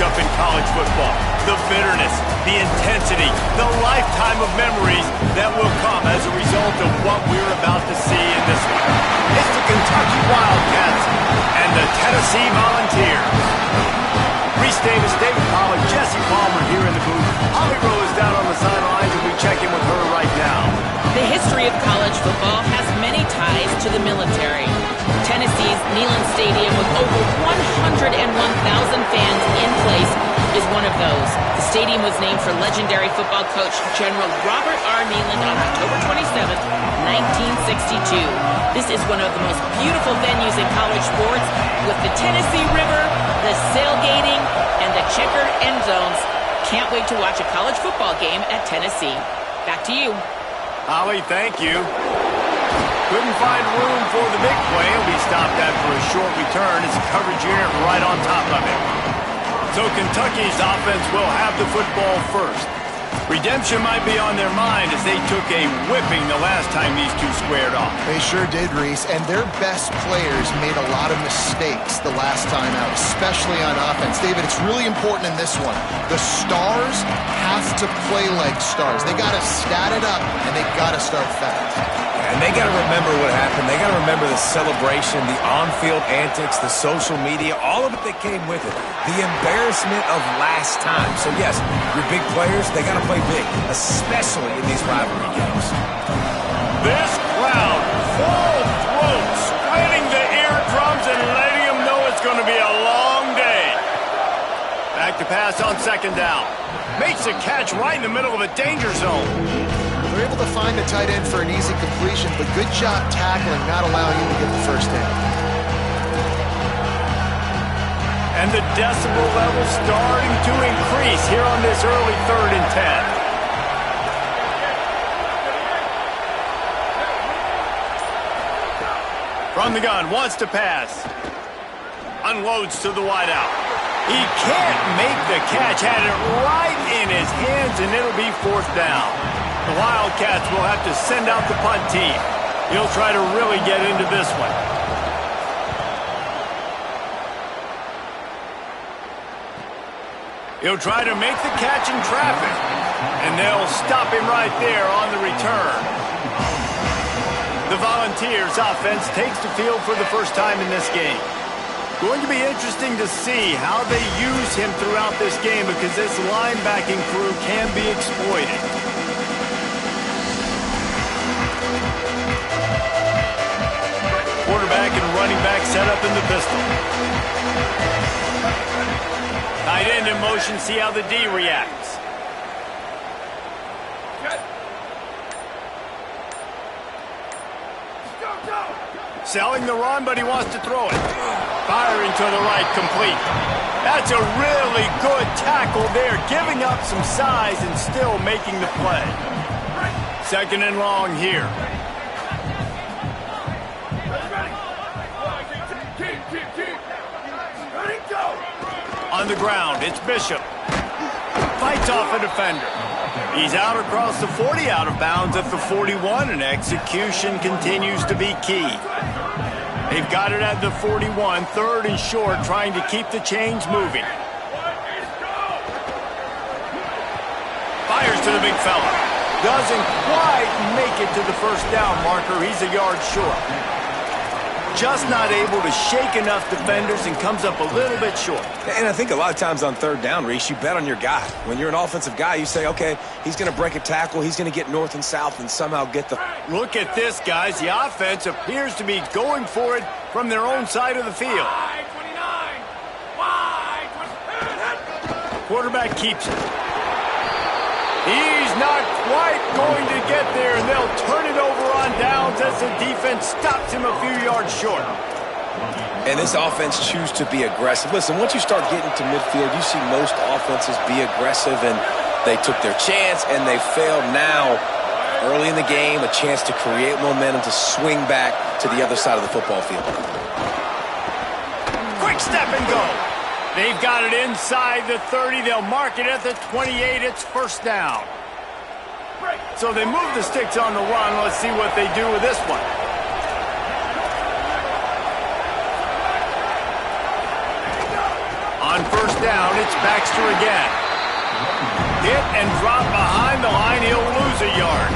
matchup in college football. The bitterness, the intensity, the lifetime of memories that will come as a result of what we're about to see in this one. It's the Kentucky Wildcats and the Tennessee Volunteers. Reese Davis, David Pollack, Jesse Palmer here in the booth. Holly Rowe is down on the sidelines, and we check in with her right now. The history of college football has many ties to the military. Tennessee's Neyland Stadium, with over 101,000 fans in place, is one of those. The stadium was named for legendary football coach General Robert R. Neyland on October 27, 1962. This is one of the most beautiful venues in college sports, with the Tennessee River, the sailgating, and the checkered end zones. Can't wait to watch a college football game at Tennessee. Back to you. Holly, thank you. Couldn't find room for the big play, and we stopped that for a short return as the coverage unit right on top of it. So Kentucky's offense will have the football first. Redemption might be on their mind as they took a whipping the last time these two squared off. They sure did, Reese, and their best players made a lot of mistakes the last time out, especially on offense. David, it's really important in this one. The stars have to play like stars. They got to stat it up, and they got to start fast. And they got to remember what happened. They got to remember the celebration, the on-field antics, the social media, all of it that came with it. The embarrassment of last time. So, yes, your big players, they got to play big, especially in these rivalry games. This crowd, full throat, spreading the eardrums and letting them know it's going to be a long day. Back to pass on second down. Makes a catch right in the middle of a danger zone. They're able to find a tight end for an easy completion, but good job tackling, not allowing him to get the first down. And the decibel level starting to increase here on this early 3rd and 10. From the gun, wants to pass. Unloads to the wideout. He can't make the catch, had it right in his hands, and it'll be 4th down. The Wildcats will have to send out the punt team. He'll try to really get into this one. He'll try to make the catch in traffic, and they'll stop him right there on the return. The Volunteers offense takes the field for the first time in this game. Going to be interesting to see how they use him throughout this game, because this linebacking crew can be exploited. Quarterback and running back set up in the pistol. Tight end in motion, see how the D reacts. Selling the run, but he wants to throw it. Firing to the right, complete. That's a really good tackle there, giving up some size and still making the play. 2nd and long here. On the ground, it's Bishop. Fights off a defender. He's out across the 40, out of bounds at the 41, and execution continues to be key. They've got it at the 41, 3rd and short, trying to keep the chains moving. Fires to the big fella. Doesn't quite make it to the first down marker. He's a yard short. Just not able to shake enough defenders and comes up a little bit short. And I think a lot of times on 3rd down, Reese, you bet on your guy. When you're an offensive guy, you say, okay, he's going to break a tackle, he's going to get north and south and somehow get the... Look at this, guys. The offense appears to be going for it from their own side of the field. Quarterback keeps it. He's not quite going to get there, and they'll turn it over on downs as the defense stops him a few yards short. And this offense chooses to be aggressive. Listen, once you start getting to midfield, you see most offenses be aggressive, and they took their chance, and they failed. Now, early in the game, a chance to create momentum to swing back to the other side of the football field. Quick step and go. They've got it inside the 30. They'll mark it at the 28. It's 1st down. So they move the sticks on the run. Let's see what they do with this one. On 1st down. It's Baxter again. Hit and drop behind the line. He'll lose a yard.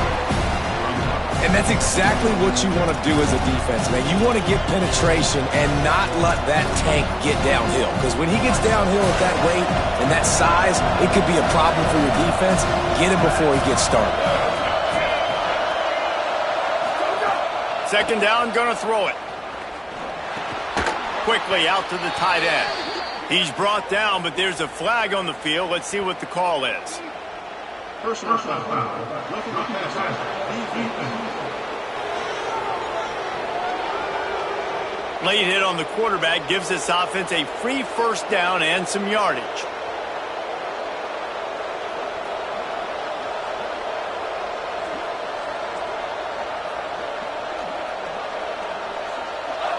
And that's exactly what you want to do as a defense, man. You want to get penetration and not let that tank get downhill. Because when he gets downhill at that weight and that size, it could be a problem for your defense. Get him before he gets started. Second down, going to throw it. Quickly out to the tight end. He's brought down, but there's a flag on the field. Let's see what the call is. Personal foul. Late hit on the quarterback gives this offense a free first down and some yardage.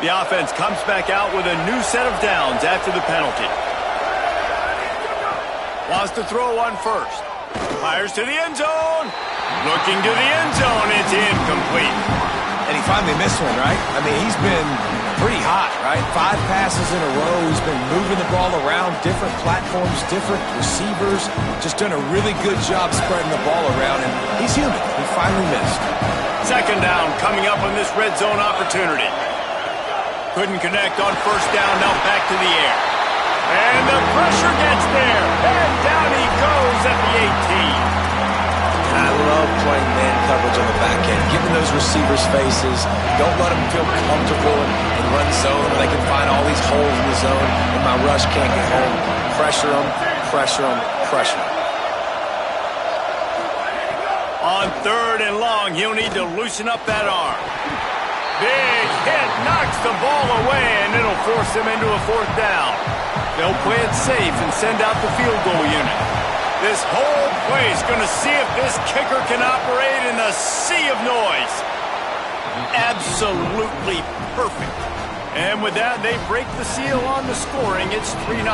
The offense comes back out with a new set of downs after the penalty. Wants to throw on first. Fires to the end zone. Looking to the end zone. It's incomplete. And he finally missed one, right? I mean, he's been pretty hot, right? 5 passes in a row. He's been moving the ball around, different platforms, different receivers. Just done a really good job spreading the ball around, and he's human. He finally missed. Second down coming up on this red zone opportunity. Couldn't connect on first down, now back to the air. And the pressure gets there. And down he goes at the 18. I love playing man coverage on the back end, giving those receivers faces. Don't let them feel comfortable and run zone. They can find all these holes in the zone, and my rush can't get home. Pressure them, pressure them, pressure them. On third and long, he'll need to loosen up that arm. Big hit, knocks the ball away, and it'll force him into a fourth down. They'll play it safe and send out the field goal unit. This whole play is going to see if this kicker can operate in a sea of noise. Absolutely perfect. And with that, they break the seal on the scoring. It's 3-0.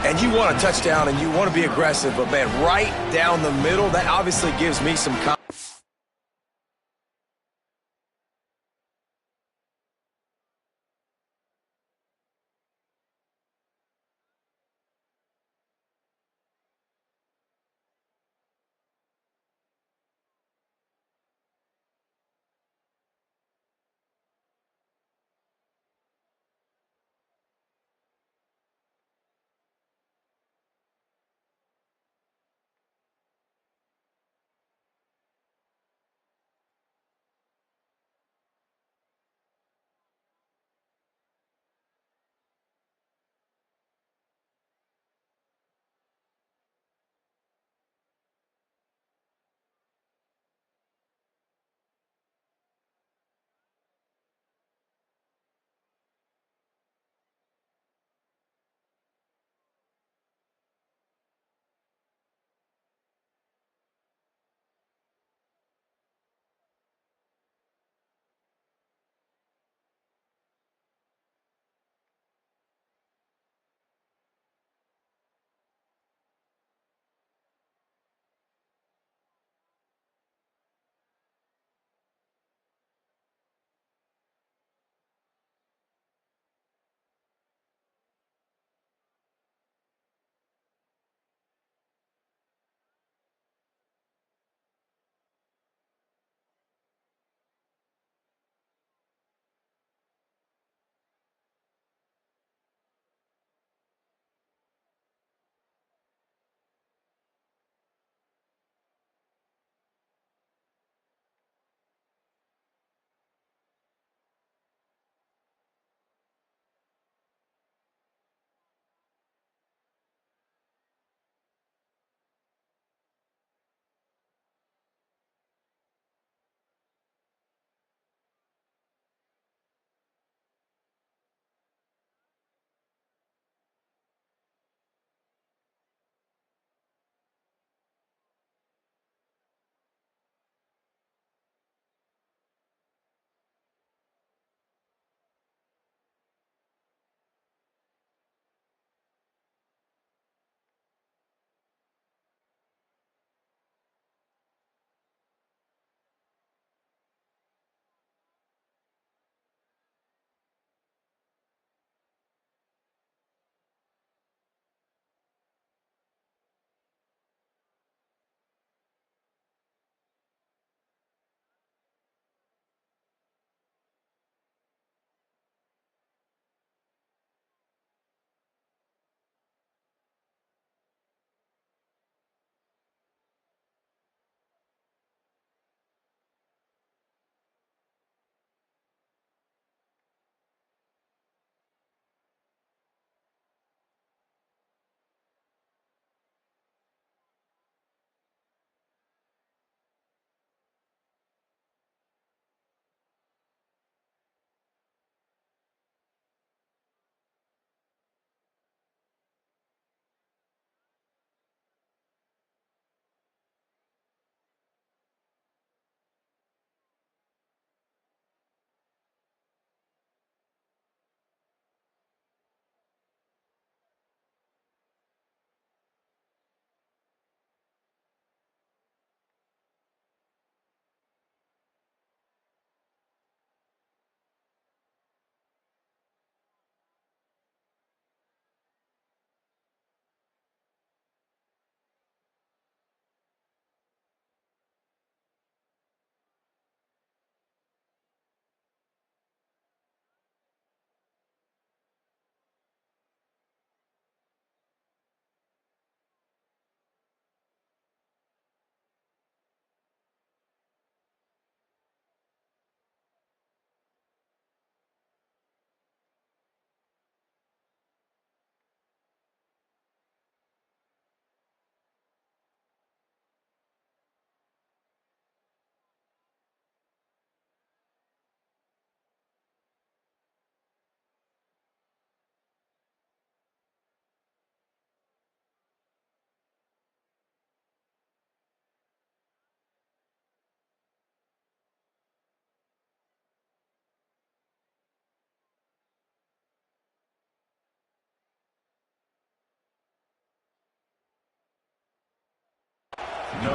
And you want a touchdown and you want to be aggressive, but man, right down the middle, that obviously gives me some confidence.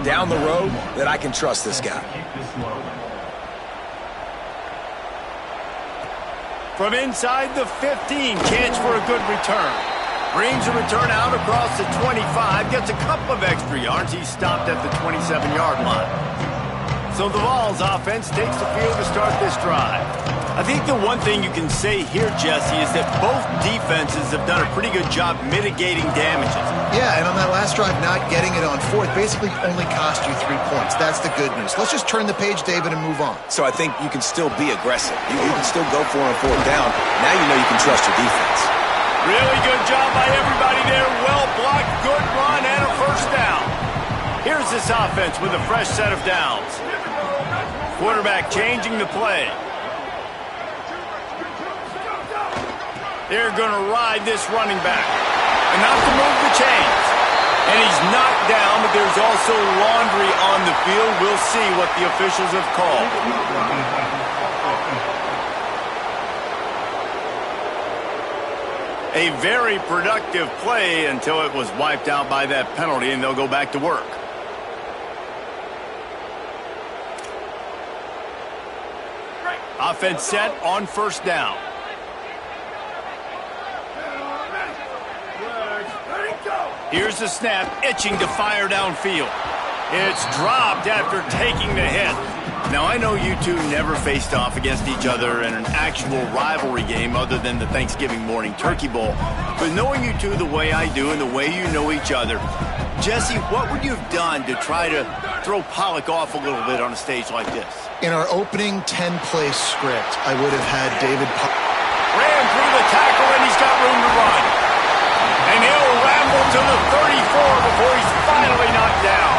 down the road that I can trust this guy. From inside the 15, chance for a good return. Brings a return out across the 25, gets a couple of extra yards. He's stopped at the 27-yard line. So the Vols offense takes the field to start this drive. I think the one thing you can say here, Jesse, is that both defenses have done a pretty good job mitigating damages. Yeah, and on that last drive, not getting it on fourth basically only cost you 3 points. That's the good news. Let's just turn the page, David, and move on. So I think you can still be aggressive. You can still go for it on fourth down. Now you know you can trust your defense. Really good job by everybody there. Well blocked, good run, and a first down. Here's this offense with a fresh set of downs. Quarterback changing the play. They're going to ride this running back. Enough to move the chains. And he's knocked down, but there's also laundry on the field. We'll see what the officials have called. A very productive play until it was wiped out by that penalty, and they'll go back to work. Offense set on first down. Here's the snap, itching to fire downfield. It's dropped after taking the hit. Now, I know you two never faced off against each other in an actual rivalry game other than the Thanksgiving morning Turkey Bowl. But knowing you two the way I do and the way you know each other, Jesse, what would you have done to try to throw Pollock off a little bit on a stage like this? In our opening 10-play script, I would have had David Ran through the tackle, and he's got room to run. And he'll ramble to the 34 before he's finally knocked down.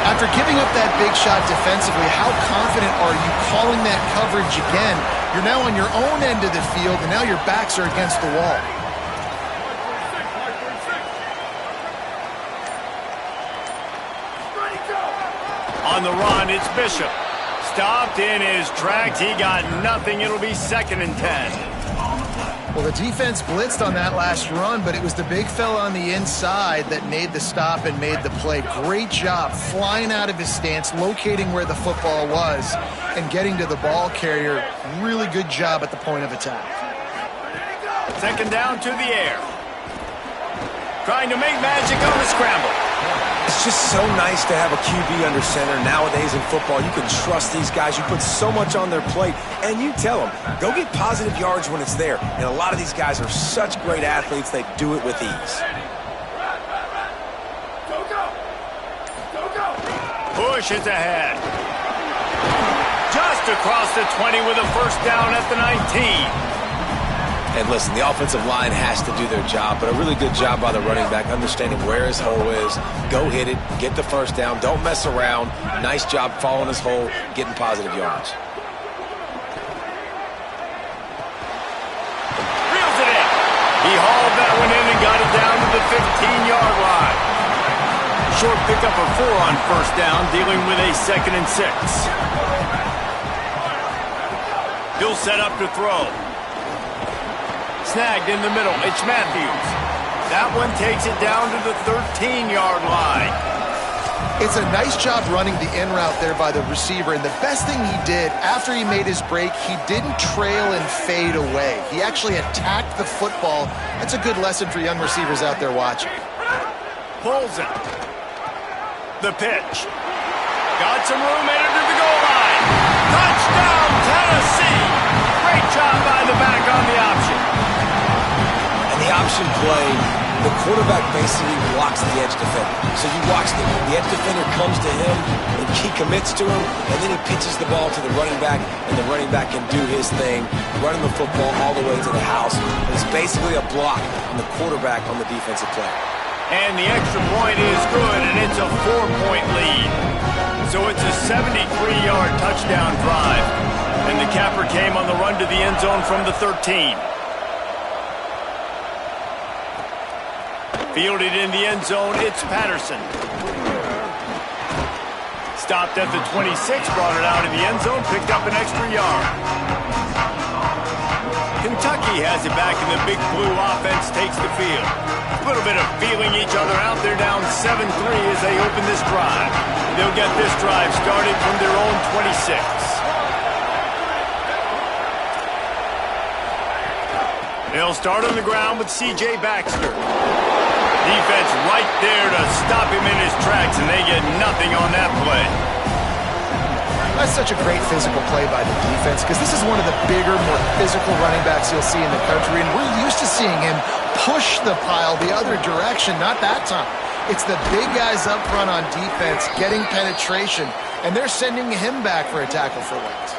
After giving up that big shot defensively, how confident are you calling that coverage again? You're now on your own end of the field, and now your backs are against the wall. On the run, it's Bishop. Stopped in his tracks. He got nothing. It'll be 2nd and 10. Well, the defense blitzed on that last run, but it was the big fella on the inside that made the stop and made the play. Great job flying out of his stance, locating where the football was, and getting to the ball carrier. Really good job at the point of attack. 2nd down to the air. Trying to make magic on the scramble. It's just so nice to have a QB under center. Nowadays in football, you can trust these guys. You put so much on their plate, and you tell them, go get positive yards when it's there. And a lot of these guys are such great athletes, they do it with ease. Push is ahead. Just across the 20 with a first down at the 19. And listen, the offensive line has to do their job, but a really good job by the running back, understanding where his hole is. Go hit it, get the first down, don't mess around. Nice job following his hole, getting positive yards. Reels it in. He hauled that one in and got it down to the 15-yard line. Short pickup of 4 on first down, dealing with a 2nd and 6. He'll set up to throw. Snagged in the middle. It's Matthews. That one takes it down to the 13-yard line. It's a nice job running the in route there by the receiver, and the best thing he did after he made his break, he didn't trail and fade away. He actually attacked the football. That's a good lesson for young receivers out there watching. Pulls it. The pitch. Got some room, headed to the goal line. Touchdown, Tennessee! Great job by the back on the option. The option play, the quarterback basically blocks the edge defender. So you watch the edge defender comes to him, and he commits to him, and then he pitches the ball to the running back, and the running back can do his thing, running the football all the way to the house. It's basically a block on the quarterback on the defensive play. And the extra point is good, and it's a 4-point lead. So it's a 73-yard touchdown drive. And the capper came on the run to the end zone from the 13. Fielded in the end zone, it's Patterson. Stopped at the 26, brought it out in the end zone, picked up an extra yard. Kentucky has it back, and the big blue offense takes the field. A little bit of feeling each other out. They're down 7-3 as they open this drive. They'll get this drive started from their own 26. They'll start on the ground with C.J. Baxter. Defense right there to stop him in his tracks, and they get nothing on that play. That's such a great physical play by the defense because this is one of the bigger, more physical running backs you'll see in the country, and we're used to seeing him push the pile the other direction, not that time. It's the big guys up front on defense getting penetration, and they're sending him back for a tackle for loss.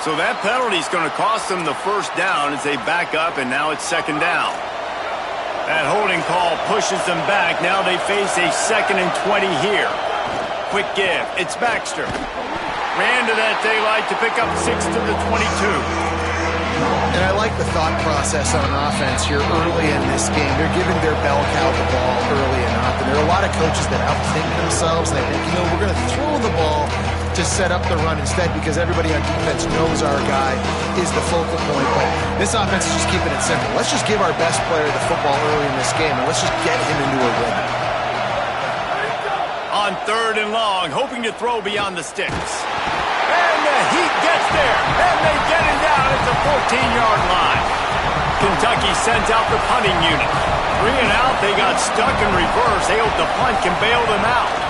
So that penalty is going to cost them the first down as they back up, and now it's second down. That holding call pushes them back. Now they face a 2nd and 20 here. Quick give. It's Baxter. Ran to that daylight to pick up 6 to the 22. And I like the thought process on offense here early in this game. They're giving their bell cow the ball early enough. And there are a lot of coaches that outthink themselves. They think, we're going to throw the ball to set up the run instead because everybody on defense knows our guy is the focal point. But this offense is just keeping it simple. Let's just give our best player the football early in this game, and let's just get him into a rhythm. On 3rd and long, hoping to throw beyond the sticks. And the heat gets there, and they get it down at the 14-yard line. Kentucky sends out the punting unit. 3 and out, they got stuck in reverse. They hope the punt can bail them out.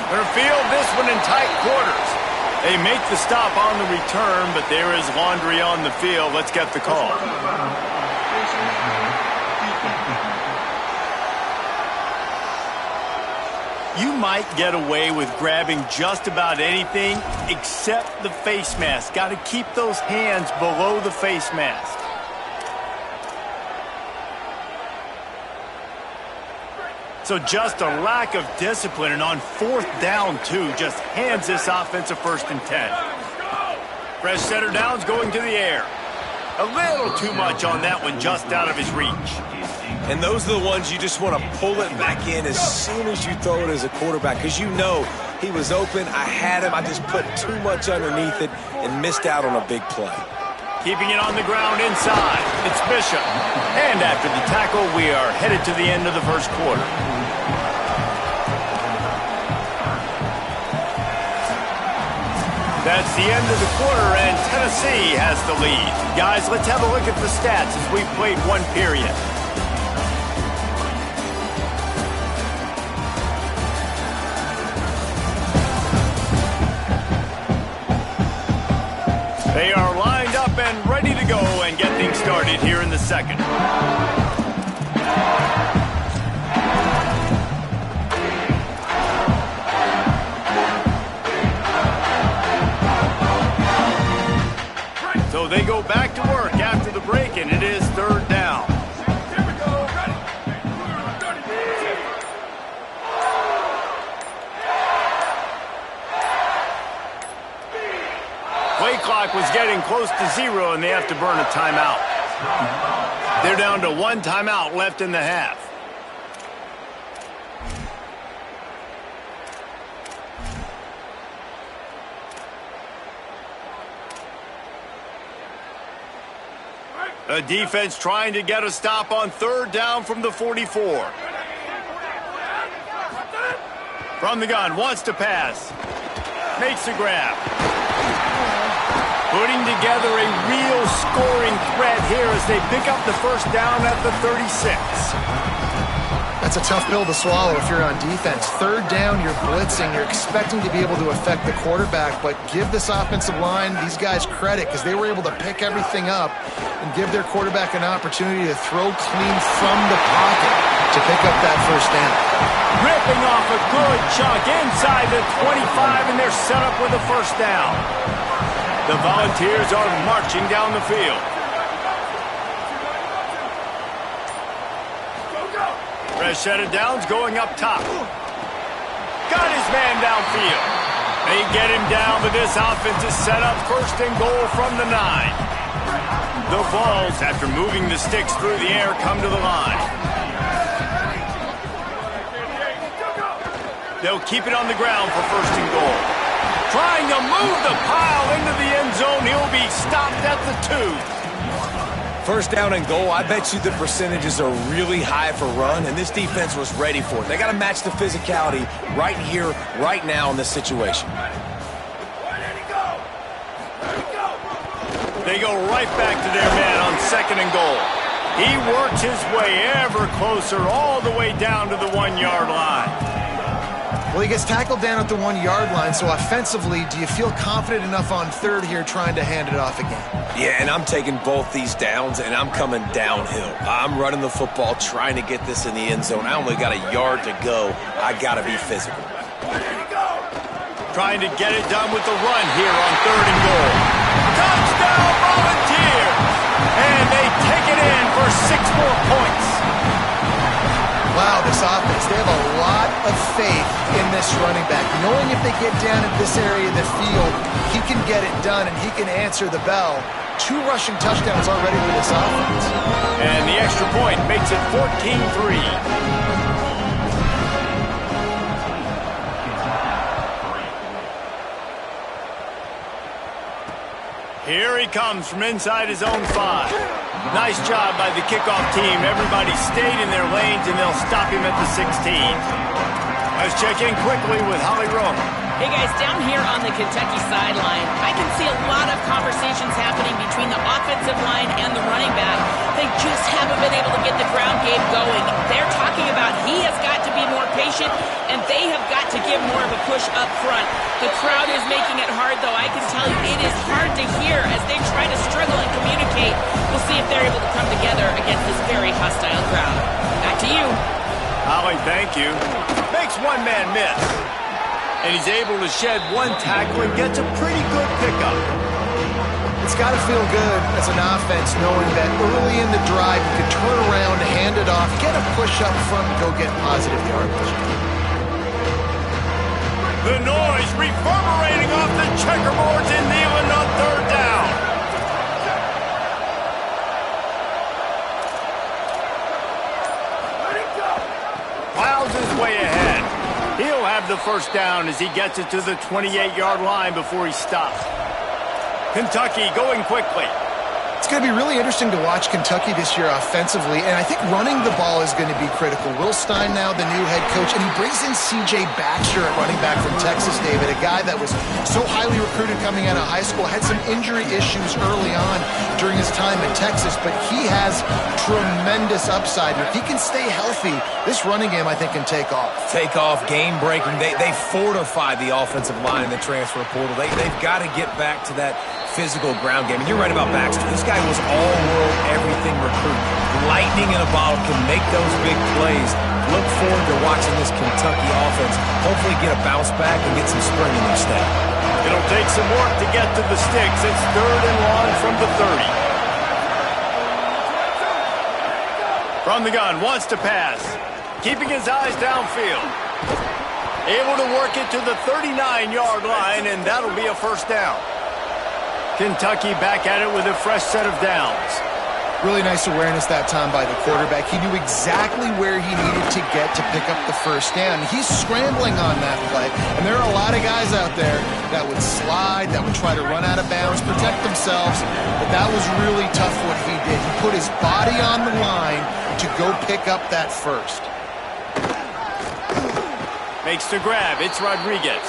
They're field this one in tight quarters. They make the stop on the return, but there is laundry on the field. Let's get the call. You might get away with grabbing just about anything except the face mask. Got to keep those hands below the face mask. So just a lack of discipline, and on 4th down, too, just hands this offense a 1st and 10. Fresh center downs going to the air. A little too much on that one, just out of his reach. And those are the ones you just want to pull it back in as soon as you throw it as a quarterback because you know he was open, I had him, I just put too much underneath it and missed out on a big play. Keeping it on the ground inside, it's Bishop. And after the tackle, we are headed to the end of the first quarter. That's the end of the quarter, and Tennessee has the lead. Guys, let's have a look at the stats as we've played one period. They are lined up and ready to go and get things started here in the second. So they go back to work after the break, and it is 3rd down. Play clock was getting close to 0, and they have to burn a timeout. They're down to 1 timeout left in the half. The defense trying to get a stop on 3rd down from the 44. From the gun, wants to pass. Makes a grab. Putting together a real scoring threat here as they pick up the first down at the 36. That's a tough pill to swallow if you're on defense. 3rd down, you're blitzing. You're expecting to be able to affect the quarterback, but give this offensive line, these guys, credit because they were able to pick everything up and give their quarterback an opportunity to throw clean from the pocket to pick up that first down. Ripping off a good chunk inside the 25, and they're set up with a first down. The Volunteers are marching down the field. Fresh set of downs going up top. Got his man downfield. They get him down, but this offense is set up 1st and goal from the 9. The Vols, after moving the sticks through the air, come to the line. They'll keep it on the ground for 1st and goal. Trying to move the pile into the end zone. He'll be stopped at the 2. 1st down and goal, I bet you the percentages are really high for run, and this defense was ready for it. They got to match the physicality right here, right now in this situation. They go right back to their man on 2nd and goal. He works his way ever closer all the way down to the 1-yard line. Well, he gets tackled down at the 1-yard line, so offensively, do you feel confident enough on 3rd here trying to hand it off again? Yeah, and I'm taking both these downs, and I'm coming downhill. I'm running the football, trying to get this in the end zone. I only got a yard to go. I got to be physical. Trying to get it done with the run here on 3rd and goal. Touchdown, Volunteers! And they take it in for 6 more points. Wow, this offense, they have a lot of faith in this running back. Knowing if they get down in this area of the field, he can get it done and he can answer the bell. 2 rushing touchdowns already for this offense. And the extra point makes it 14-3. Here he comes from inside his own 5. Nice job by the kickoff team. Everybody stayed in their lanes, and they'll stop him at the 16. Let's check in quickly with Holly Romer. Hey guys, down here on the Kentucky sideline, I can see a lot of conversations happening between the offensive line and the running back. They just haven't been able to get the ground game going. They're talking about he has got to be more patient, and they have got to give more of a push up front. The crowd is making it hard, though. I can tell you it is hard to hear as they try to struggle and communicate. We'll see if they're able to come together against this very hostile crowd. Back to you. Holly, thank you. Makes one man miss. And he's able to shed 1 tackle and gets a pretty good pickup. It's got to feel good as an offense knowing that early in the drive you can turn around, hand it off, get a push up front, and go get positive yardage. The noise reverberating off the checkerboards in Neyland on 3rd down. Plows his way ahead. He'll have the 1st down as he gets it to the 28-yard line before he stops. Kentucky going quickly. It's going to be really interesting to watch Kentucky this year offensively, and I think running the ball is going to be critical. Will Stein now the new head coach, and he brings in C.J. Baxter at running back from Texas, David, a guy that was so highly recruited coming out of high school, had some injury issues early on during his time at Texas, but he has tremendous upside. If he can stay healthy, this running game, I think, can take off. Take off, game-breaking. They fortify the offensive line in the transfer portal. They've got to get back to that physical ground game. And you're right about Baxter. This guy was all-world, everything recruit. Lightning in a bottle, can make those big plays. Look forward to watching this Kentucky offense hopefully get a bounce back and get some spring in their step. It'll take some work to get to the sticks. It's 3rd and long from the 30. From the gun, wants to pass. Keeping his eyes downfield. Able to work it to the 39-yard line, and that'll be a 1st down. Kentucky back at it with a fresh set of downs. Really nice awareness that time by the quarterback. He knew exactly where he needed to get to pick up the 1st down. He's scrambling on that play, and there are a lot of guys out there that would slide, that would try to run out of bounds, protect themselves, but that was really tough what he did. He put his body on the line to go pick up that 1st. Makes the grab. It's Rodriguez.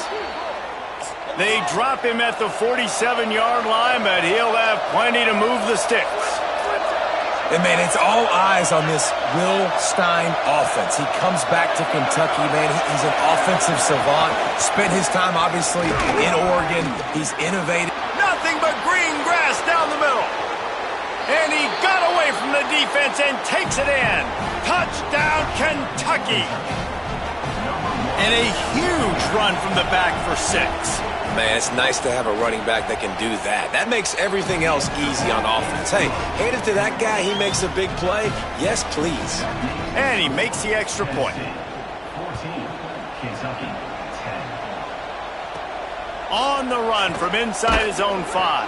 They drop him at the 47-yard line, but he'll have plenty to move the sticks. And, man, it's all eyes on this Will Stein offense. He comes back to Kentucky, man. He's an offensive savant. Spent his time, obviously, in Oregon. He's innovative. Nothing but green grass down the middle. And he got away from the defense and takes it in. Touchdown, Kentucky. And a huge run from the back for 6. Man, it's nice to have a running back that can do that. That makes everything else easy on offense. Hey, hand it to that guy. He makes a big play. Yes, please. And he makes the extra point. 14, Kentucky, 10. On the run from inside his own 5.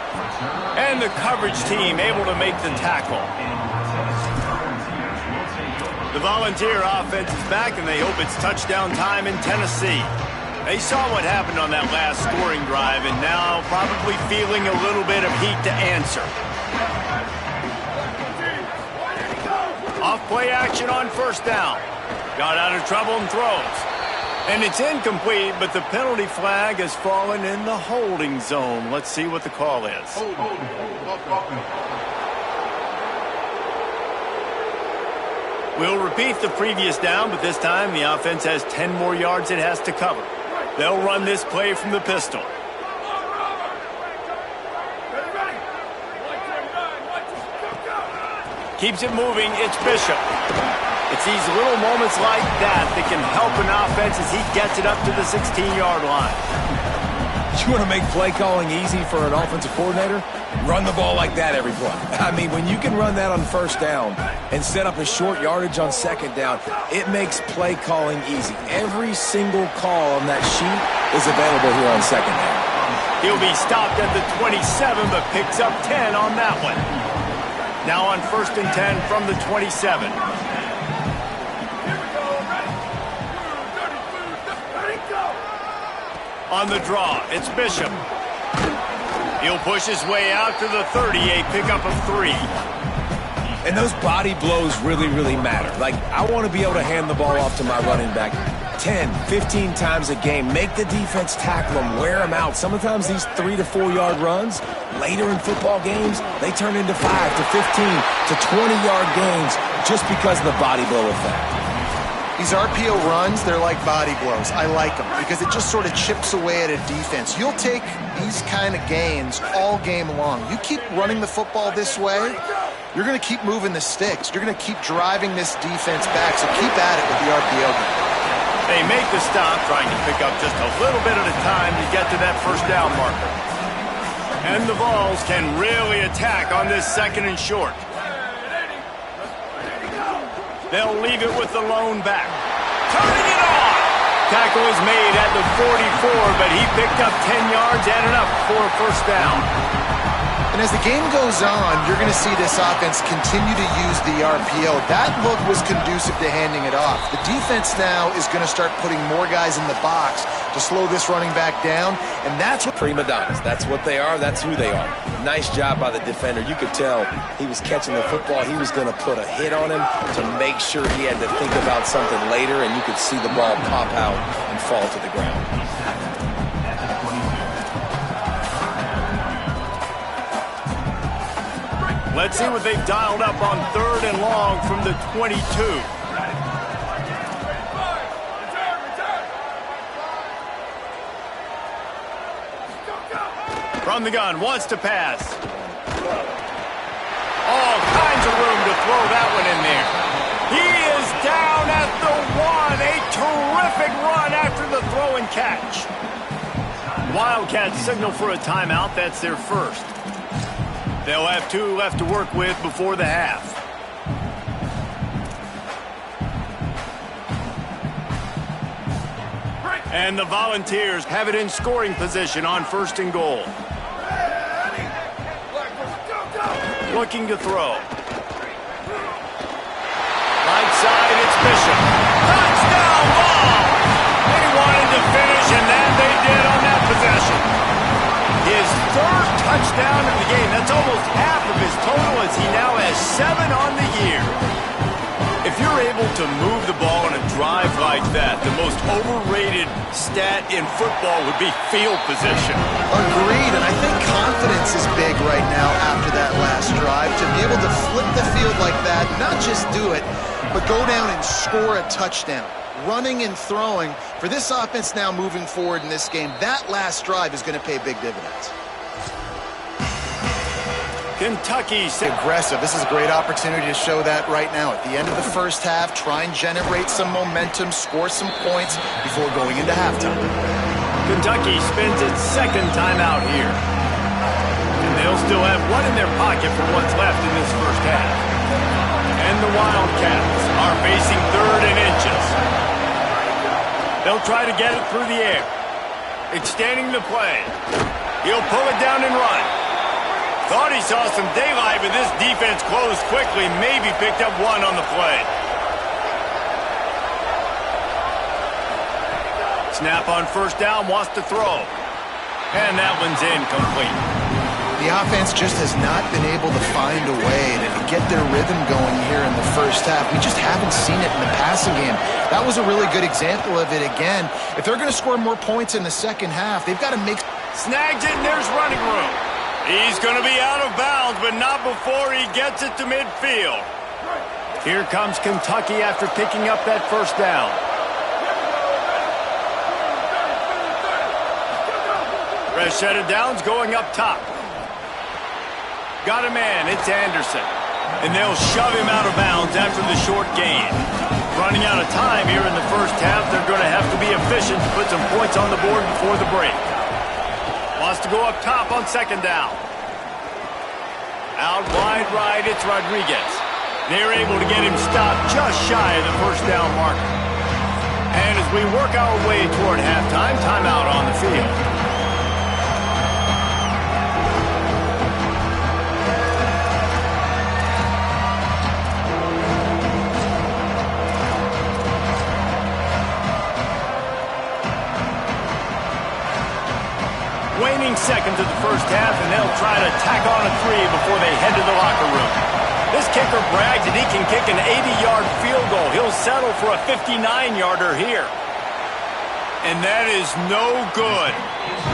And the coverage team able to make the tackle. The Volunteer offense is back, and they hope it's touchdown time in Tennessee. They saw what happened on that last scoring drive, and now probably feeling a little bit of heat to answer. Off play action on first down. Got out of trouble and throws. And it's incomplete, but the penalty flag has fallen in the holding zone. Let's see what the call is. We'll repeat the previous down, but this time the offense has 10 more yards it has to cover. They'll run this play from the pistol. Keeps it moving, it's Bishop. It's these little moments like that that can help an offense as he gets it up to the 16-yard line. You want to make play calling easy for an offensive coordinator? Run the ball like that every play. I mean, when you can run that on first down and set up a short yardage on second down, it makes play calling easy. Every single call on that sheet is available here on second down. He'll be stopped at the 27, but picks up 10 on that one. Now on 1st and 10 from the 27. On the draw, it's Bishop. He'll push his way out to the 30, a pickup of 3. And those body blows really, really matter. Like, I want to be able to hand the ball off to my running back 10, 15 times a game. Make the defense tackle them, wear them out. Sometimes these 3 to 4 yard runs, later in football games, they turn into 5 to 15 to 20-yard gains just because of the body blow effect. These RPO runs, they're like body blows. I like them because it just sort of chips away at a defense. You'll take these kind of gains all game long. You keep running the football this way, you're going to keep moving the sticks. You're going to keep driving this defense back, so keep at it with the RPO game. They make the stop, trying to pick up just a little bit at a time to get to that first down marker. And the Vols can really attack on this 2nd and short. They'll leave it with the lone back. Turning it on! Tackle is made at the 44, but he picked up 10 yards and enough for a first down. And as the game goes on, you're going to see this offense continue to use the RPO. That look was conducive to handing it off. The defense now is going to start putting more guys in the box to slow this running back down, and that's what... Prima donnas. That's what they are. That's who they are. Nice job by the defender. You could tell he was catching the football. He was going to put a hit on him to make sure he had to think about something later, and you could see the ball pop out and fall to the ground. Let's see what they've dialed up on 3rd and long from the 22. From the gun, wants to pass. All kinds of room to throw that one in there. He is down at the 1. A terrific run after the throw and catch. Wildcats signal for a timeout. That's their first. They'll have 2 left to work with before the half. And the Volunteers have it in scoring position on 1st and goal. Looking to throw. Right side, it's Bishop. Touchdown ball! They wanted to finish, and that they did on that possession. His 3rd touchdown of the game. That's almost half of his total, as he now has 7 on the year. If you're able to move the ball on a drive like that, the most overrated stat in football would be field position. Agreed, and I think confidence is big right now after that last drive. To be able to flip the field like that, not just do it, but go down and score a touchdown. Running and throwing, for this offense now moving forward in this game, that last drive is going to pay big dividends. Kentucky's aggressive. This is a great opportunity to show that right now. At the end of the first half, try and generate some momentum, score some points before going into halftime. Kentucky spends its 2nd timeout here. And they'll still have 1 in their pocket for what's left in this first half. And the Wildcats are facing 3rd and inches. They'll try to get it through the air. Extending the play. He'll pull it down and run. Thought he saw some daylight, but this defense closed quickly, maybe picked up 1 on the play. snap on first down, wants to throw. And that one's incomplete. The offense just has not been able to find a way to get their rhythm going here in the first half. We just haven't seen it in the passing game. That was a really good example of it again. If they're going to score more points in the second half, they've got to make... Snags it, and there's running room. He's going to be out of bounds, but not before he gets it to midfield. Here comes Kentucky after picking up that first down. Fresh set of downs going up top. Got a man, it's Anderson. And they'll shove him out of bounds after the short gain. Running out of time here in the first half, they're going to have to be efficient to put some points on the board before the break. Wants to go up top on second down. Out wide right, it's Rodriguez. They're able to get him stopped just shy of the first down marker. And as we work our way toward halftime, timeout on the field. Waning seconds of the first half, and they'll try to tack on a 3 before they head to the locker room. This kicker brags that he can kick an 80-yard field goal. He'll settle for a 59-yarder here. And that is no good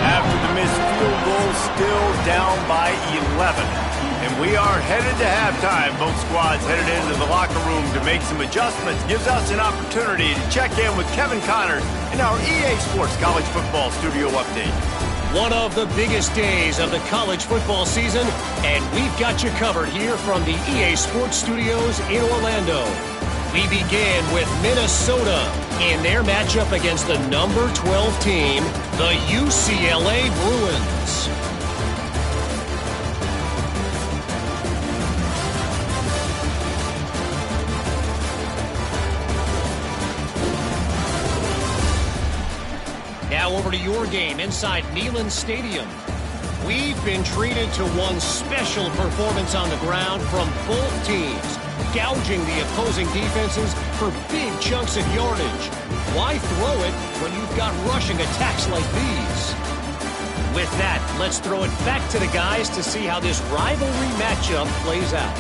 after the missed field goal, still down by 11. And we are headed to halftime. Both squads headed into the locker room to make some adjustments. Gives us an opportunity to check in with Kevin Connors in our EA Sports College Football Studio Update. One of the biggest days of the college football season, and we've got you covered here from the EA Sports Studios in Orlando. We begin with Minnesota in their matchup against the number 12 team, the UCLA Bruins. Now over to your game inside Neyland Stadium. We've been treated to one special performance on the ground from both teams, gouging the opposing defenses for big chunks of yardage. Why throw it when you've got rushing attacks like these? With that, let's throw it back to the guys to see how this rivalry matchup plays out.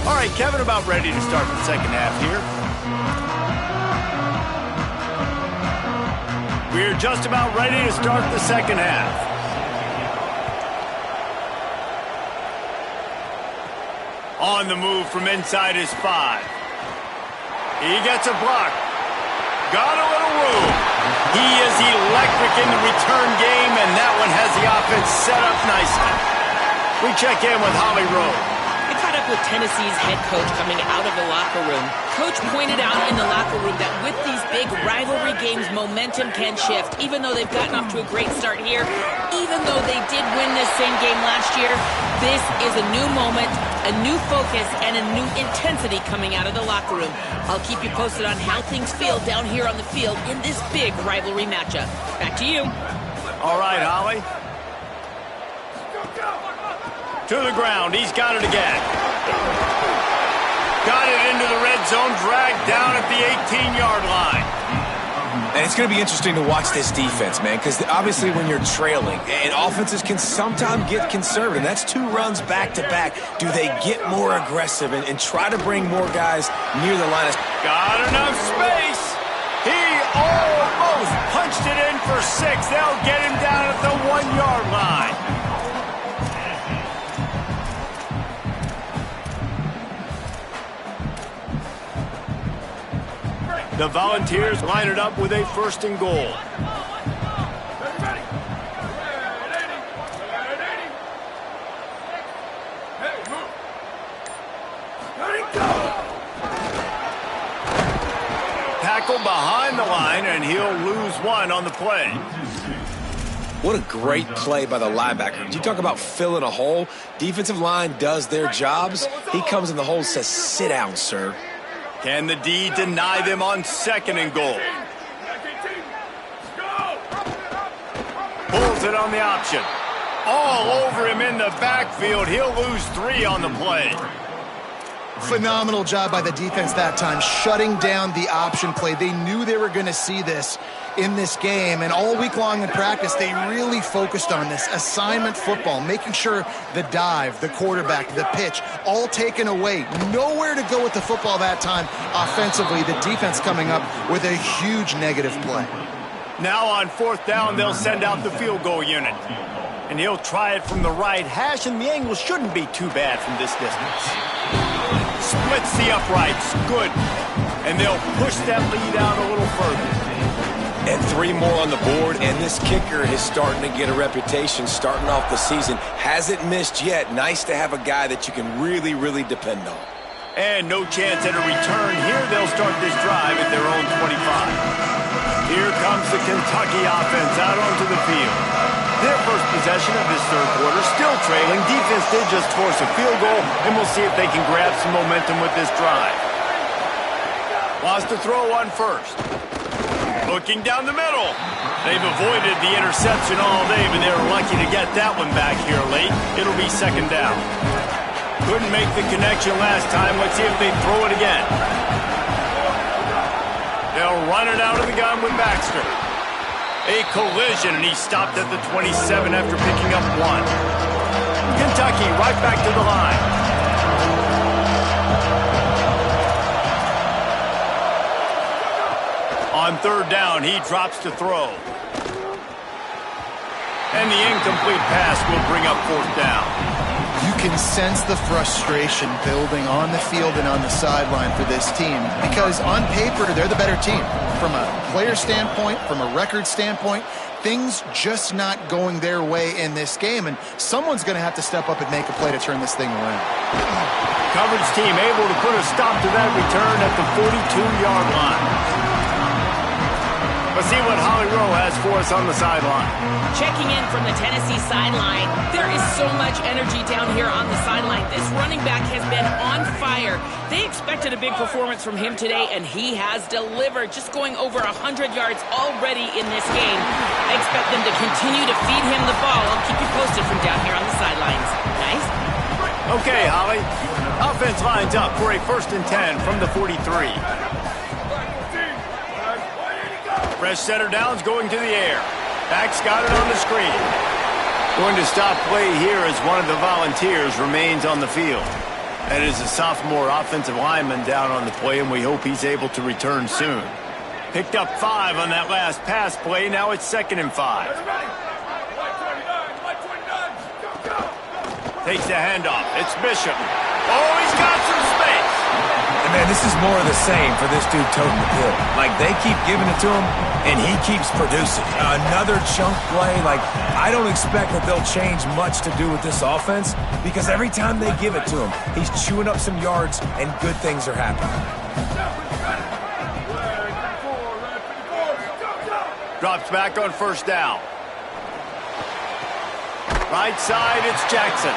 All right, Kevin, about ready to start the second half here. We're just about ready to start the second half. On the move from inside his 5. He gets a block. Got a little room. He is electric in the return game, and that one has the offense set up nicely. We check in with Holly Rowe. With Tennessee's head coach coming out of the locker room. Coach pointed out in the locker room that with these big rivalry games, momentum can shift. Even though they've gotten off to a great start here, even though they did win this same game last year, this is a new moment, a new focus, and a new intensity coming out of the locker room. I'll keep you posted on how things feel down here on the field in this big rivalry matchup. Back to you. All right, Holly. To the ground. He's got it again. Got it into the red zone, dragged down at the 18-yard line. And it's going to be interesting to watch this defense, man, because obviously when you're trailing, and offenses can sometimes get conservative. That's 2 runs back-to-back. Do they get more aggressive and try to bring more guys near the line? Got enough space. He almost punched it in for 6. They'll get him down at the 1-yard line. The Volunteers line it up with a 1st and goal. Tackle behind the line, and he'll lose 1 on the play. What a great play by the linebacker. You talk about filling a hole. Defensive line does their jobs. He comes in the hole and says, "Sit down, sir." Can the D deny them on 2nd and goal? Pulls it on the option. all over him in the backfield. He'll lose 3 on the play. Phenomenal job by the defense that time, shutting down the option play. They knew they were going to see this in this game, and all week long in practice, they really focused on this assignment football, making sure the dive, the quarterback, the pitch, all taken away. Nowhere to go with the football that time offensively. The defense coming up with a huge negative play. Now on 4th down, they'll send out the field goal unit. And he'll try it from the right hash, and the angle shouldn't be too bad from this distance. Splits the uprights. Good. And they'll push that lead out a little further. And 3 more on the board, and this kicker is starting to get a reputation starting off the season. Hasn't missed yet. Nice to have a guy that you can really, really depend on. And no chance at a return here. They'll start this drive at their own 25. Here comes the Kentucky offense out onto the field. Their first possession of this 3rd quarter, still trailing. Defense did just force a field goal, and we'll see if they can grab some momentum with this drive. Wants to throw on 1st. Looking down the middle. They've avoided the interception all day, but they were lucky to get that one back here late. It'll be 2nd down. Couldn't make the connection last time. Let's see if they throw it again. They'll run it out of the gun with Baxter. A collision, and he stopped at the 27 after picking up 1. Kentucky right back to the line. On 3rd down, he drops to throw. And the incomplete pass will bring up 4th down. You can sense the frustration building on the field and on the sideline for this team because on paper, they're the better team. From a player standpoint, from a record standpoint, things just not going their way in this game, and someone's going to have to step up and make a play to turn this thing around. Coverage team able to put a stop to that return at the 42-yard line. Let's see what Holly Rowe has for us on the sideline. Checking in from the Tennessee sideline, there is so much energy down here on the sideline. This running back has been on fire. They expected a big performance from him today, and he has delivered, just going over 100 yards already in this game. I expect them to continue to feed him the ball. I'll keep you posted from down here on the sidelines. Nice? Okay, Holly. Offense lines up for a 1st and 10 from the 43. Fresh center downs going to the air. Back's got it on the screen. Going to stop play here as one of the Volunteers remains on the field. That is a sophomore offensive lineman down on the play, and we hope he's able to return soon. Picked up 5 on that last pass play. Now it's 2nd and 5. Takes the handoff. It's Bishop. Oh, he's got some space. And man, this is more of the same for this dude toting the pill. Like, they keep giving it to him, and he keeps producing. Another chunk play. Like, I don't expect that they'll change much to do with this offense because every time they give it to him, he's chewing up some yards, and good things are happening. Drops back on 1st down. Right side, it's Jackson.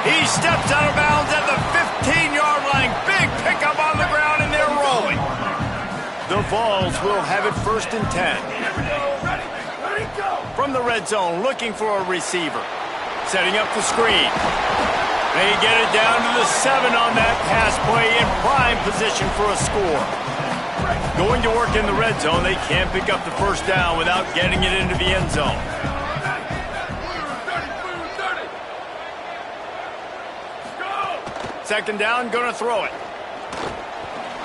He steps out of bounds at the 15-yard line. Big pickup on the ground, and they're rolling. The Vols will have it 1st and 10. From the red zone, looking for a receiver. Setting up the screen. They get it down to the 7 on that pass play in prime position for a score. Going to work in the red zone, they can't pick up the 1st down without getting it into the end zone. Second down, gonna throw it.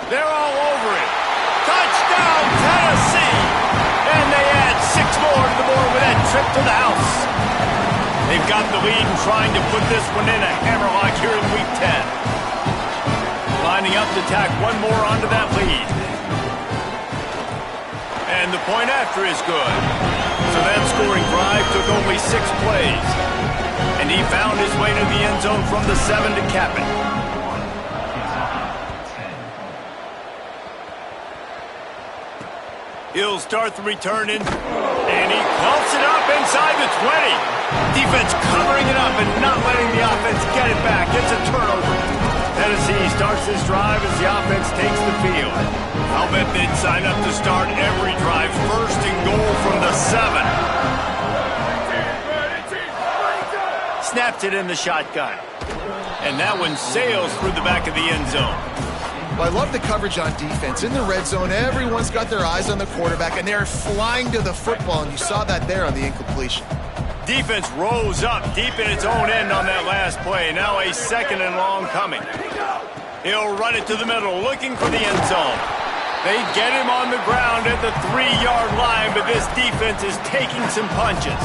They're all over it. Touchdown, Tennessee! And they add 6 more to the board with that trip to the house. They've got the lead and trying to put this one in a hammerlock here in Week 10. Lining up to tack 1 more onto that lead. And the point after is good. So that scoring drive took only 6 plays. And he found his way to the end zone from the 7 to cap it. He'll start the return in, and he pumps it up inside the 20. Defense covering it up and not letting the offense get it back. It's a turnover. Tennessee starts this drive as the offense takes the field. I'll bet they'd sign up to start every drive 1st and goal from the 7. Snaps it in the shotgun. And that one sails through the back of the end zone. Well, I love the coverage on defense. In the red zone, everyone's got their eyes on the quarterback, and they're flying to the football, and you saw that there on the incompletion. Defense rose up deep in its own end on that last play. Now a 2nd and long coming. He'll run it to the middle, looking for the end zone. They get him on the ground at the 3-yard line, but this defense is taking some punches.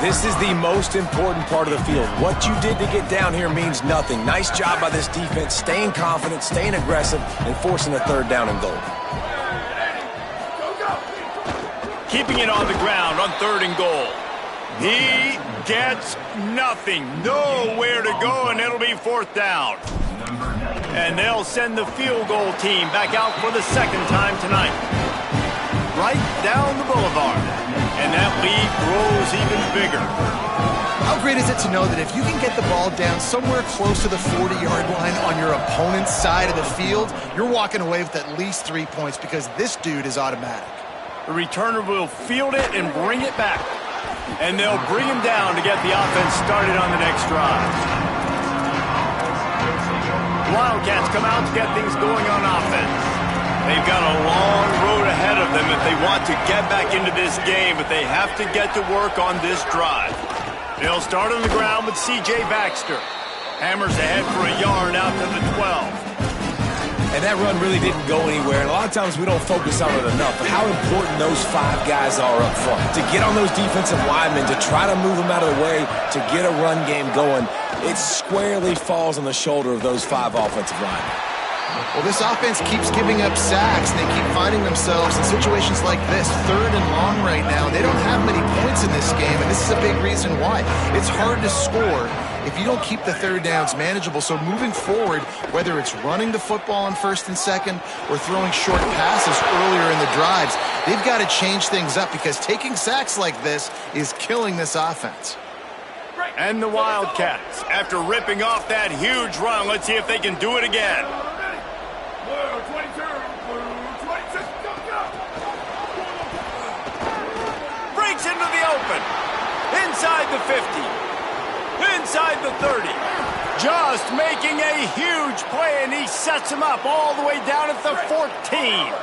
This is the most important part of the field. What you did to get down here means nothing. Nice job by this defense, staying confident, staying aggressive, and forcing a 3rd down and goal. Keeping it on the ground on 3rd and goal. He gets nothing. Nowhere to go, and it'll be 4th down. And they'll send the field goal team back out for the 2nd time tonight. Right down the boulevard. And that lead grows even bigger. How great is it to know that if you can get the ball down somewhere close to the 40-yard line on your opponent's side of the field, you're walking away with at least 3 points because this dude is automatic. The returner will field it and bring it back. And they'll bring him down to get the offense started on the next drive. Wildcats come out to get things going on offense. They've got a long road ahead of them if they want to get back into this game, but they have to get to work on this drive. They'll start on the ground with C.J. Baxter. Hammers ahead for a yard out to the 12. And that run really didn't go anywhere, and a lot of times we don't focus on it enough, but how important those 5 guys are up front. To get on those defensive linemen, to try to move them out of the way, to get a run game going, it squarely falls on the shoulder of those 5 offensive linemen. Well, this offense keeps giving up sacks. They keep finding themselves in situations like this, 3rd and long right now. They don't have many points in this game, and this is a big reason why. It's hard to score if you don't keep the 3rd downs manageable. So moving forward, whether it's running the football on 1st and 2nd or throwing short passes earlier in the drives, they've got to change things up because taking sacks like this is killing this offense. And the Wildcats, after ripping off that huge run, let's see if they can do it again. Breaks into the open. Inside the 50. Inside the 30. Just making a huge play, and he sets him up all the way down at the 14.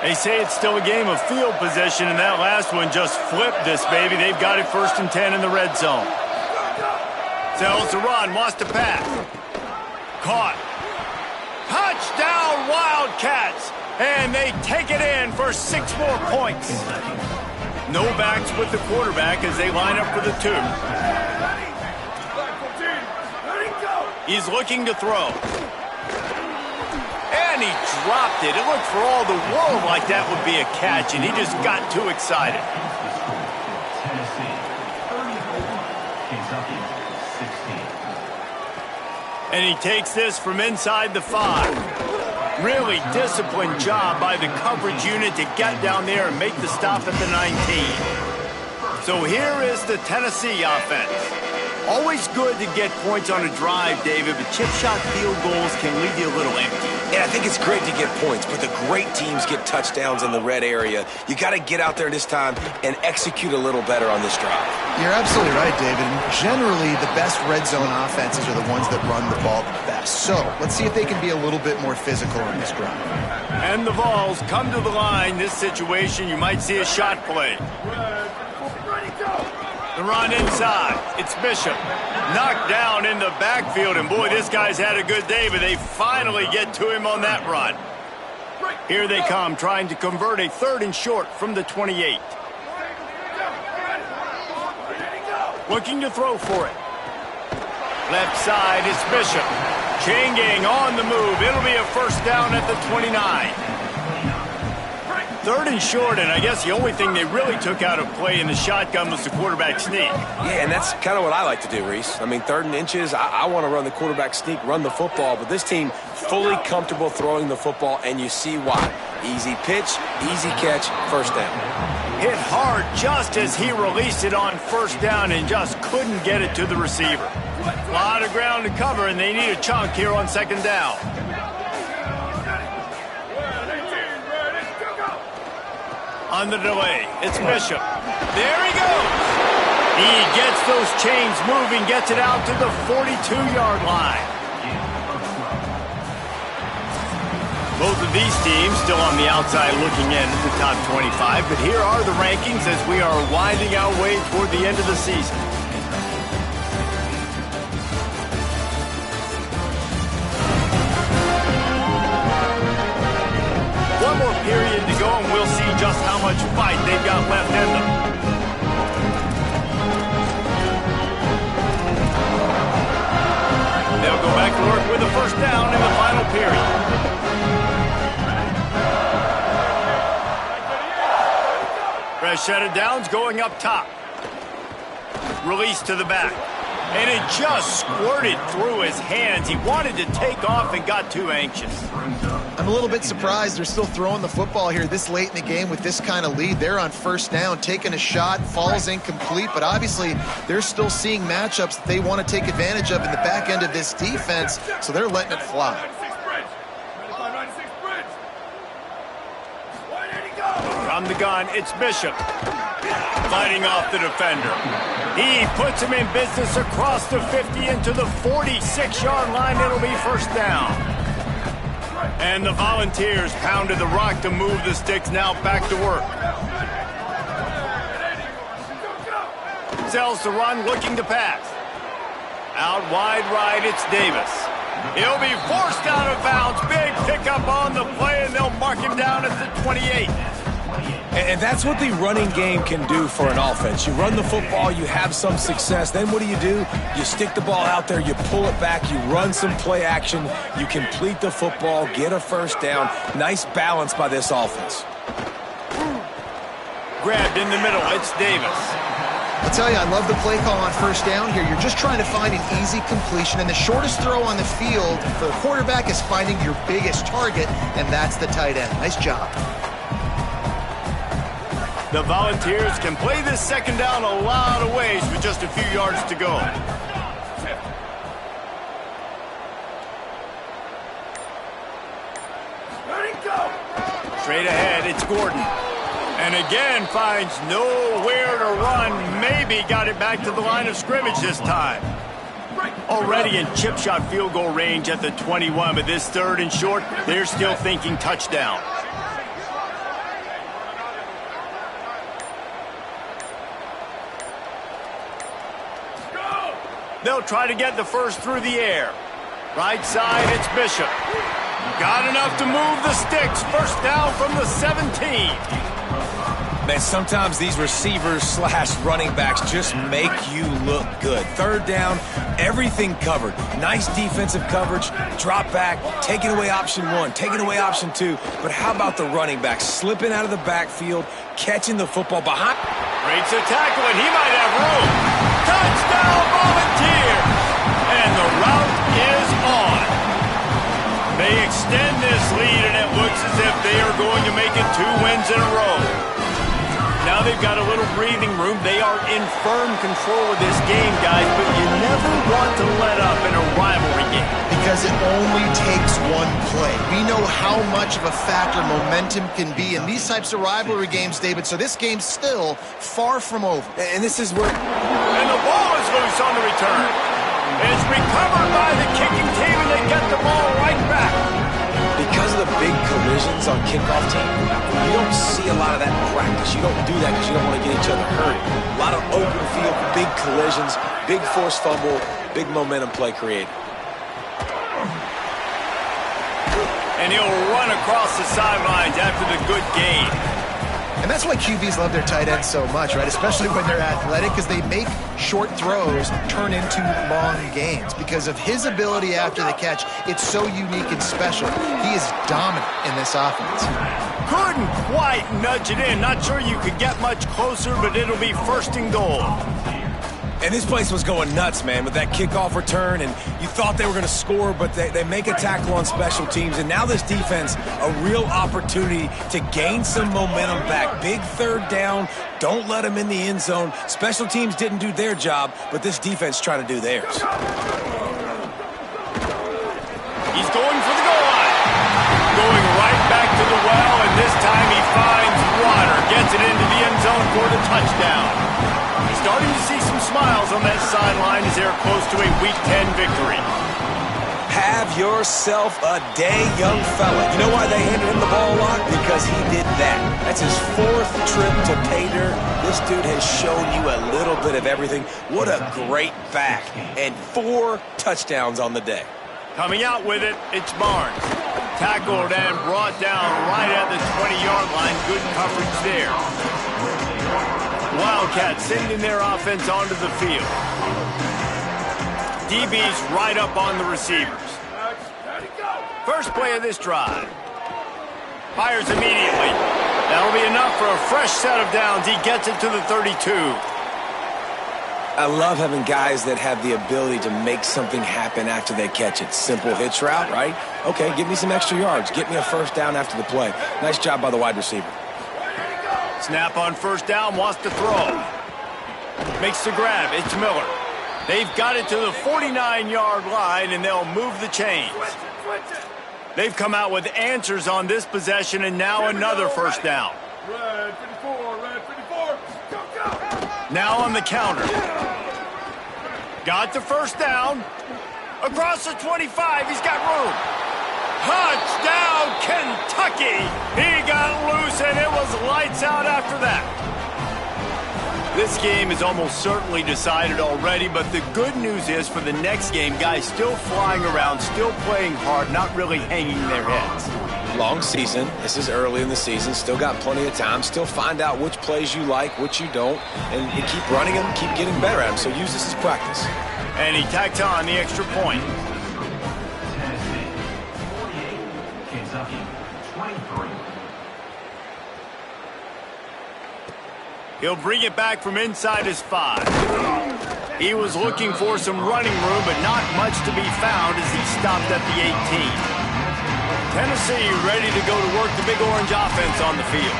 They say it's still a game of field position, and that last one just flipped this baby. They've got it 1st and 10 in the red zone. Sells to run, wants to pass. Caught. Touchdown, Wildcats! And they take it in for 6 more points. No backs with the quarterback as they line up for the 2. He's looking to throw. And he dropped it. It looked for all the world like that would be a catch, and he just got too excited. And he takes this from inside the 5. Really disciplined job by the coverage unit to get down there and make the stop at the 19. So here is the Tennessee offense. Always good to get points on a drive, David, but chip shot field goals can leave you a little empty. Yeah, I think it's great to get points, but the great teams get touchdowns in the red area. You got to get out there this time and execute a little better on this drive. You're absolutely right, David. And generally, the best red zone offenses are the ones that run the ball the best. So let's see if they can be a little bit more physical on this drive. And the Vols come to the line. This situation, you might see a shot play. The run inside. It's Bishop. Knocked down in the backfield. And boy, this guy's had a good day, but they finally get to him on that run. Here they come, trying to convert a 3rd and short from the 28. Looking to throw for it. Left side is Bishop. Chain gang on the move. It'll be a 1st down at the 29. 3rd and short, and I guess the only thing they really took out of play in the shotgun was the quarterback sneak. Yeah, and that's kind of what I like to do, Reese. I mean, 3rd and inches, I want to run the quarterback sneak, run the football, but this team fully comfortable throwing the football, and you see why. Easy pitch, easy catch, 1st down. Hit hard just as he released it on 1st down and just couldn't get it to the receiver. A lot of ground to cover, and they need a chunk here on 2nd down. On the delay, it's Bishop. There he goes. He gets those chains moving, gets it out to the 42-yard line. Both of these teams still on the outside looking in at the top 25, but here are the rankings as we are winding our way toward the end of the season. One more period to go, and we'll see just how much fight they've got left in them. They'll go back to work with a first down in the final period. Fresh set of downs going up top. Release to the back. And it just squirted through his hands. He wanted to take off and got too anxious. I'm a little bit surprised they're still throwing the football here this late in the game with this kind of lead. They're on first down, taking a shot, falls incomplete, but obviously they're still seeing matchups that they want to take advantage of in the back end of this defense, so they're letting it fly. From the gun, it's Bishop. Fighting off the defender. He puts him in business across the 50 into the 46-yard line. It'll be first down. And the Volunteers pounded the rock to move the sticks, now back to work. Sells the run, looking to pass. Out wide right, it's Davis. He'll be forced out of bounds. Big pickup on the play, and they'll mark him down at the 28. And that's what the running game can do for an offense. You run the football, you have some success. Then what do? You stick the ball out there, you pull it back, you run some play action, you complete the football, get a first down. Nice balance by this offense. Grabbed in the middle, it's Davis. I'll tell you, I love the play call on first down here. You're just trying to find an easy completion, and the shortest throw on the field for the quarterback is finding your biggest target, and that's the tight end. Nice job. The Volunteers can play this second down a lot of ways with just a few yards to go. Straight ahead, it's Gordon. And again finds nowhere to run. Maybe got it back to the line of scrimmage this time. Already in chip shot field goal range at the 21, but this third and short, they're still thinking touchdown. They'll try to get the first through the air. Right side, it's Bishop. Got enough to move the sticks. First down from the 17. Man, sometimes these receivers / running backs just make you look good. Third down, everything covered. Nice defensive coverage, drop back, taking away option one, taking away option two. But how about the running back slipping out of the backfield, catching the football behind? Breaks a tackle, and he might have room. Touchdown, Volunteers! And the route is on. They extend this lead, and it looks as if they are going to make it 2 wins in a row. Now they've got a little breathing room. They are in firm control of this game, guys, but you never want to let up in a rivalry game. Because it only takes one play. We know how much of a factor momentum can be in these types of rivalry games, David, so this game's still far from over. And this is where... And the ball is loose on the return. It's recovered by the kicking team, and they get the ball right back. Because of the big collisions on kickoff team, you don't see a lot of that in practice. You don't do that because you don't want to get each other hurt. A lot of open field, big collisions, big forced fumble, big momentum play created. And he'll run across the sidelines after the good gain. And that's why QBs love their tight ends so much, right? Especially when they're athletic, because they make short throws turn into long gains. Because of his ability after the catch, it's so unique and special. He is dominant in this offense. Couldn't quite nudge it in. Not sure you could get much closer, but it'll be first and goal. And this place was going nuts, man, with that kickoff return, and you thought they were going to score, but they make a tackle on special teams, and now this defense, a real opportunity to gain some momentum back. Big third down, don't let them in the end zone. Special teams didn't do their job, but this defense trying to do theirs. He's going for the goal line. Going right back to the well, and this time he finds water. Gets it into the end zone for the touchdown. He's starting to see some smiles on that sideline as they're close to a Week 10 victory. Have yourself a day, young fella. You know why they handed him the ball a lot? Because he did that. That's his 4th trip to pay dirt. This dude has shown you a little bit of everything. What a great back. And 4 touchdowns on the day. Coming out with it, it's Barnes. Tackled and brought down right at the 20-yard line. Good coverage there. Wildcats sending their offense onto the field. DB's right up on the receivers. First play of this drive. Fires immediately. That'll be enough for a fresh set of downs. He gets it to the 32. I love having guys that have the ability to make something happen after they catch it. Simple hitch route, right? Okay, give me some extra yards. Get me a first down after the play. Nice job by the wide receiver. Snap on first down, wants to throw. Makes the grab. It's Miller. They've got it to the 49-yard line, and they'll move the chains. They've come out with answers on this possession, and now another first down. Red 54, red 54, go, go! Now on the counter. Got the first down. Across the 25, he's got room. Touchdown, Kentucky! He got loose, and it was lights out after that. This game is almost certainly decided already, but the good news is for the next game, guys still flying around, still playing hard, not really hanging their heads. Long season. This is early in the season. Still got plenty of time. Still find out which plays you like, which you don't, and keep running them, keep getting better at them. So use this as practice. And he tacked on the extra point. Kentucky 23. He'll bring it back from inside his 5. He was looking for some running room, but not much to be found as he stopped at the 18. Tennessee ready to go to work the Big Orange offense on the field.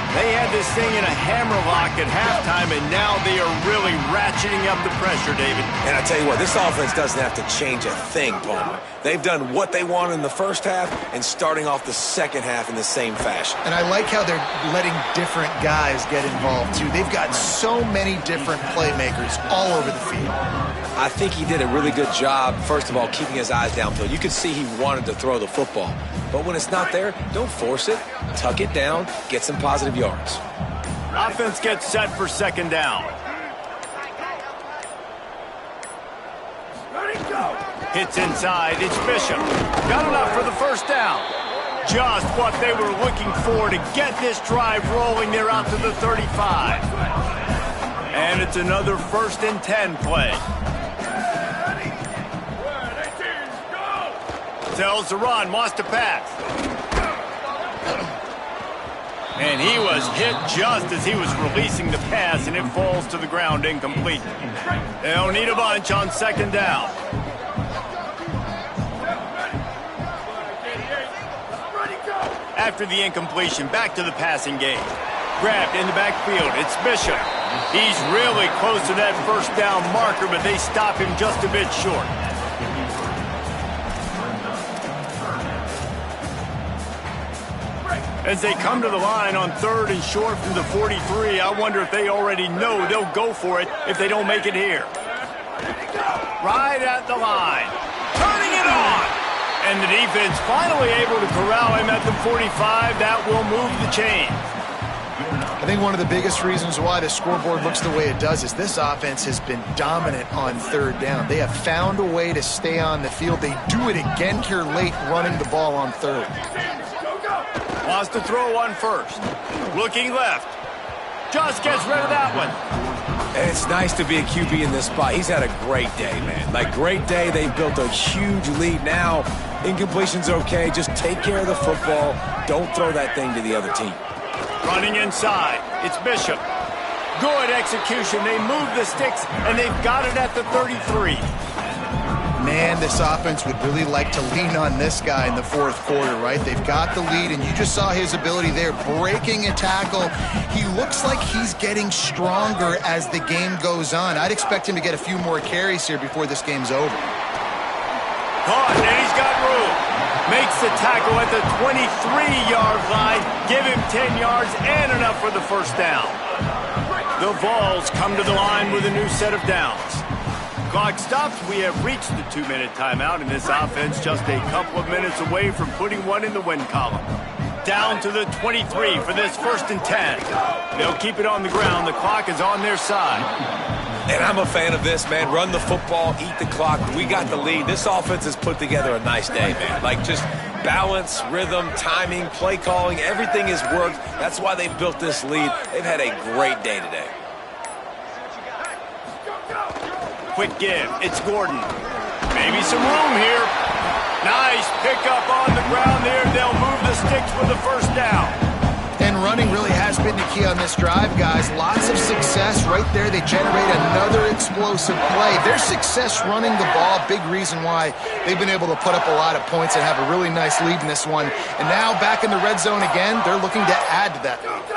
They had this thing in a hammerlock at halftime, and now they are really ratcheting up the pressure, David. And I tell you what, this offense doesn't have to change a thing, Palmer. They've done what they wanted in the first half and starting off the second half in the same fashion. And I like how they're letting different guys get involved, too. They've got so many different playmakers all over the field. I think he did a really good job, first of all, keeping his eyes downfield. You could see he wanted to throw the football. But when it's not there, don't force it. Tuck it down, get some positive yards. Offense gets set for second down. Hits inside. It's Bishop. Got enough for the first down. Just what they were looking for to get this drive rolling. They're out to the 35. And it's another 1st and 10 play. Tells to run, wants to pass. And he was hit just as he was releasing the pass, and it falls to the ground incomplete. They'll need a bunch on second down. After the incompletion, back to the passing game. Grabbed in the backfield, it's Bishop. He's really close to that first down marker, but they stop him just a bit short. As they come to the line on 3rd and short from the 43, I wonder if they already know they'll go for it if they don't make it here. Right at the line. Turning it on. And the defense finally able to corral him at the 45. That will move the chains. I think one of the biggest reasons why the scoreboard looks the way it does is this offense has been dominant on 3rd down. They have found a way to stay on the field. They do it again here late, running the ball on 3rd. Wants to throw on 1st. Looking left. Just gets rid of that one. And it's nice to be a QB in this spot. He's had a great day, man. Like, great day. They've built a huge lead. Now, incompletion's okay. Just take care of the football. Don't throw that thing to the other team. Running inside. It's Bishop. Good execution. They move the sticks, and they've got it at the 33. Man, this offense would really like to lean on this guy in the 4th quarter, right? They've got the lead, and you just saw his ability there, breaking a tackle. He looks like he's getting stronger as the game goes on. I'd expect him to get a few more carries here before this game's over. Caught, and he's got room. Makes the tackle at the 23-yard line. Give him 10 yards and enough for the first down. The Vols come to the line with a new set of downs. Clock stops. We have reached the 2-minute timeout, and this offense just a couple of minutes away from putting one in the win column. Down to the 23 for this 1st and 10. They'll keep it on the ground. The clock is on their side. And I'm a fan of this, man. Run the football, eat the clock. We got the lead. This offense has put together a nice day, man. Like, just balance, rhythm, timing, play calling, everything has worked. That's why they've built this lead. They've had a great day today. Quick give. It's Gordon. Maybe some room here. Nice pickup on the ground there. They'll move the sticks for the 1st down. And running really has been the key on this drive, guys. Lots of success right there. They generate another explosive play. Their success running the ball, big reason why they've been able to put up a lot of points and have a really nice lead in this one. And now back in the red zone again, they're looking to add to that lead.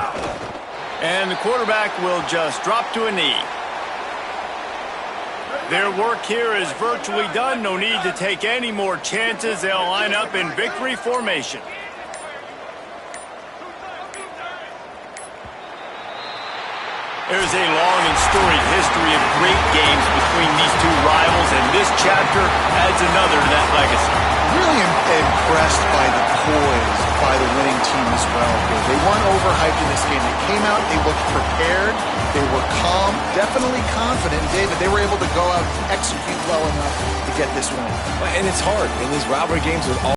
And the quarterback will just drop to a knee. Their work here is virtually done. No need to take any more chances. They'll line up in victory formation. There's a long and storied history of great games between these two rivals, and this chapter adds another to that legacy. Really impressed by the poise by the winning team as well. They weren't overhyped in this game. They came out, they looked prepared, they were calm, definitely confident. David, they were able to go out and execute well enough to get this win. And it's hard in these rivalry games with all